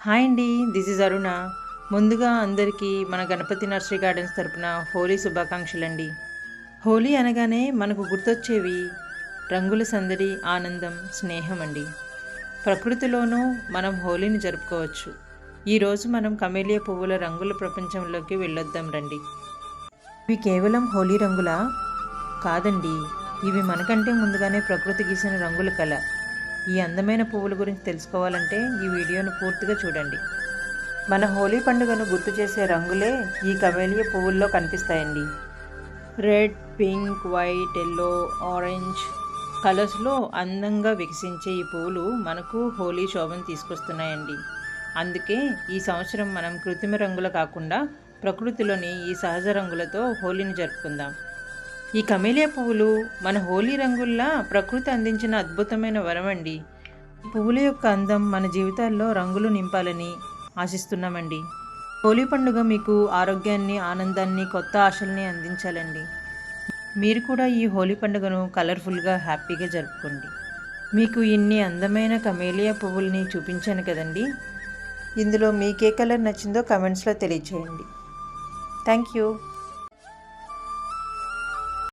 Hi అండి. This is అరుణ. ముందుగా అందరికీ మన గణపతి నర్సరీ గార్డెన్స్ తరపున హోలీ శుభాకాంక్షలండి. హోలీ అనగానే మనకు గుర్తొచ్చేవి రంగుల సందడి, ఆనందం, స్నేహం అండి. ప్రకృతిలోనూ మనం హోలీని జరుపుకోవచ్చు. ఈరోజు మనం కమేలియా పువ్వుల రంగుల ప్రపంచంలోకి వెళ్ళొద్దాం రండి. ఇవి కేవలం హోలీ రంగులా? కాదండి. ఇవి మనకంటే ముందుగానే ప్రకృతి గీసిన రంగుల కళ. ఈ అందమైన పువ్వుల గురించి తెలుసుకోవాలంటే ఈ వీడియోను పూర్తిగా చూడండి. మన హోలీ పండుగను గుర్తు చేసే రంగులే ఈ కమేలియా పువ్వుల్లో కనిపిస్తాయండి. Red, pink, white, yellow, orange కలర్స్లో అందంగా వికసించే ఈ పువ్వులు మనకు హోలీ శోభను తీసుకొస్తున్నాయండి. అందుకే ఈ సంవత్సరం మనం కృత్రిమ రంగుల కాకుండా ప్రకృతిలోని ఈ సహజ రంగులతో హోలీని జరుపుకుందాం. ఈ కమేలియా పువ్వులు మన హోలీ రంగుల్లా ప్రకృతి అందించిన అద్భుతమైన వరం అండి. పువ్వుల యొక్క అందం మన జీవితాల్లో రంగులు నింపాలని ఆశిస్తున్నామండి. హోలీ పండుగ మీకు ఆరోగ్యాన్ని, ఆనందాన్ని, కొత్త ఆశల్ని అందించాలండి. మీరు కూడా ఈ హోలీ పండుగను కలర్ఫుల్గా, హ్యాపీగా జరుపుకోండి. మీకు ఇన్ని అందమైన కమేలియా పువ్వుల్ని చూపించాను కదండి. ఇందులో మీకే కలర్ నచ్చిందో కమెంట్స్లో తెలియచేయండి. Thank you.